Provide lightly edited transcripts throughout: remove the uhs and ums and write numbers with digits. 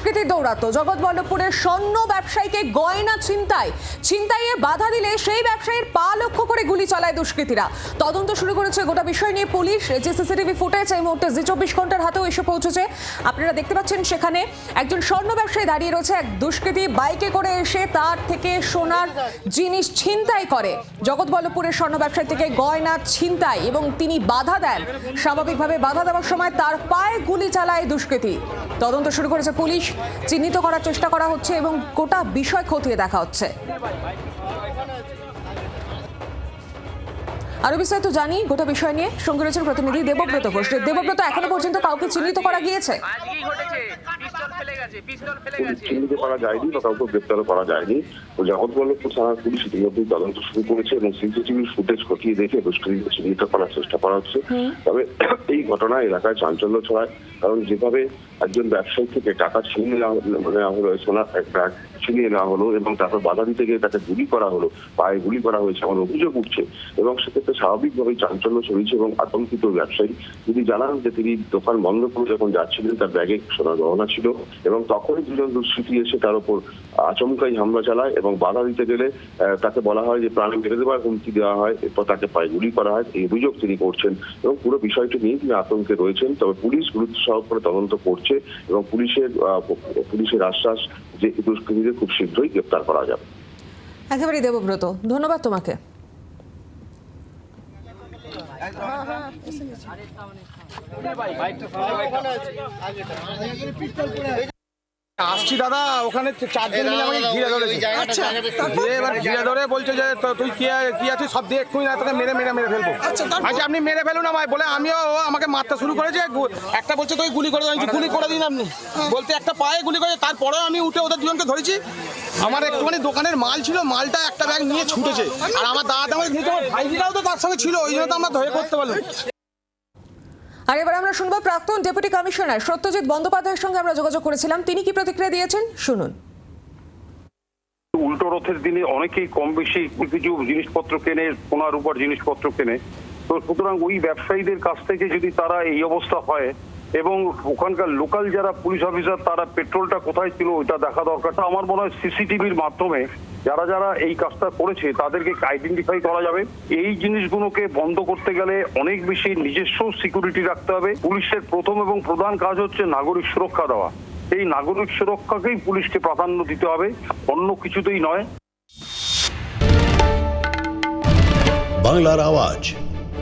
দুষ্কৃতী দৌরাত্ম্য। জগৎবল্লভপুরের স্বর্ণ ব্যবসায়ীকে গয়না ছিনতাইয়ে বাধা দিলে সেই ব্যবসায়ীর পা লক্ষ্য করে গুলি চালায় দুষ্কৃতীরা। তদন্ত শুরু করেছে গোটা বিষয় নিয়ে পুলিশ। যে সিসিটিভি ফুটেজ এই মুহূর্তে জি 24 ঘন্টার হাতেও এসে পৌঁছেছে। আপনারা দেখতে পাচ্ছেন সেখানে একজন স্বর্ণ ব্যবসায়ী দাঁড়িয়ে রয়েছে। এক দুষ্কৃতী বাইকে করে এসে তার থেকে সোনার জিনিস ছিনতাই করে। জগৎবল্লভপুরের স্বর্ণ ব্যবসায়ী থেকে গয়না ছিনতাই এবং তিনি বাধা দেন। স্বাভাবিকভাবে বাধা দেওয়ার সময় তার পায়ে গুলি চালায় দুষ্কৃতী। তদন্ত শুরু করেছে পুলিশ। চিহ্নিত করার চেষ্টা করা হচ্ছে এবং গোটা বিষয় খতিয়ে দেখা হচ্ছে। আরো বিস্তারিত জানি গোটা বিষয় নিয়ে সঙ্গে রয়েছেন প্রতিনিধি দেবব্রত ঘোষ। দেবব্রত, এখনো পর্যন্ত কাউকে চিহ্নিত করা গিয়েছে? চিহ্নিত করা যায়নি বা কাউকে গ্রেপ্তার করা যায়নি। জগৎবল্লভপুর থানার পুলিশ ইতিমধ্যেই তদন্ত শুরু করেছে এবং সিসিটিভি ফুটেজ খতিয়ে দেখে দুষ্কৃতীদের চিহ্নিত করার চেষ্টা করা হচ্ছে। তবে এই ঘটনা এলাকায় চাঞ্চল্য ছড়ায়, কারণ যেভাবে একজন ব্যবসায়ী থেকে টাকা ছিনিয়ে নেওয়া হলো, সোনার এক ব্যাগ ছিনিয়ে নেওয়া হলো এবং তারপর বাধা দিতে গিয়ে তাকে গুলি করা হলো, পায়ে গুলি করা হয়েছে এমন অভিযোগ উঠছে এবং সেক্ষেত্রে স্বাভাবিকভাবেই চাঞ্চল্য ছড়িয়েছে এবং আতঙ্কিত ব্যবসায়ী। যদি জানান যে তিনি দোকান বন্ধ করে যখন যাচ্ছিলেন তার ব্যাগে সোনার গহনা ছিল এবং তখনই দুজন দুষ্কৃতী এসে তার উপর আচমকাই হামলা চালায় এবং বাধা দিতে গেলে তাকে বলা হয় যে প্রাণে মেরে দেওয়ার হুমকি দেওয়া হয়, এরপর তাকে পায়ে গুলি করা হয়। এই অভিযোগ তিনি করছেন এবং পুরো বিষয়টি নিয়ে তিনি আতঙ্কে রয়েছেন। তবে পুলিশ গুরুত্ব সহকারে তদন্ত করছে এবং পুলিশের আশ্বাস যে দুষ্কৃতীদের খুব শীঘ্রই গ্রেপ্তার করা যাবে। একেবারে দেবব্রত, ধন্যবাদ তোমাকে। আসছি দাদা, ওখানে চারজন মিলে আমাকে ঘিরে ধরেছে। এবার ঘিরে ধরে বলছে যে তুই কি আছিস সব দিয়ে এক্ষুনি না তোকে মেরে ফেলবো। আচ্ছা আপনি মেরে ফেলুন আমায় বলে আমিও আমাকে মারতে শুরু করেছে। একটা বলছে তুই গুলি করে দিন, গুলি করে দিন আপনি বলতে একটা পায়ে গুলি করে। তারপরেও আমি উঠে ওদের দুজনকে ধরেছি। আমার একটুখানি দোকানের মাল ছিল, মালটা একটা ব্যাগ নিয়ে ছুটেছে আর আমার দাদা আমাকে দিতে ভাইজিরাও তো তার সঙ্গে ছিল, ওই জন্য তো আমরা ধরে করতে পারলাম। আর এবার আমরা শুনবো প্রাক্তন ডেপুটি কমিশনার সত্যজিৎ বন্দ্যোপাধ্যায়ের সঙ্গে আমরা যোগাযোগ করেছিলাম। তিনি কি প্রতিক্রিয়া দিয়েছেন শুনুন। উল্টো রথের দিনে অনেকেই কম বেশি কিছু জিনিসপত্র কেনে, সোনার উপর জিনিসপত্র কেনে। তো সুতরাং ওই ব্যবসায়ীদের কাছ থেকে যদি তারা এই অবস্থা হয় এবং ওখানকার লোকাল যারা পুলিশ অফিসার তারা পেট্রোলটা কোথায় ছিল ওইটা দেখা দরকারটা আমার মনে হয় সিসিটিভির মাধ্যমে যারা যারা এই কাজটা করেছে তাদেরকে আইডেন্টিফাই করা যাবে। এই জিনিসগুলোকে বন্ধ করতে গেলে অনেক বেশি নিজস্ব সিকিউরিটি রাখতে হবে। পুলিশের প্রথম এবং প্রধান কাজ হচ্ছে নাগরিক সুরক্ষা দেওয়া। এই নাগরিক সুরক্ষাকেই পুলিশকে প্রাধান্য দিতে হবে, অন্য কিছুতেই নয়। বাংলার আওয়াজ,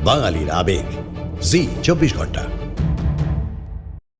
বাঙালির আবেগ, জি 24 ঘন্টা।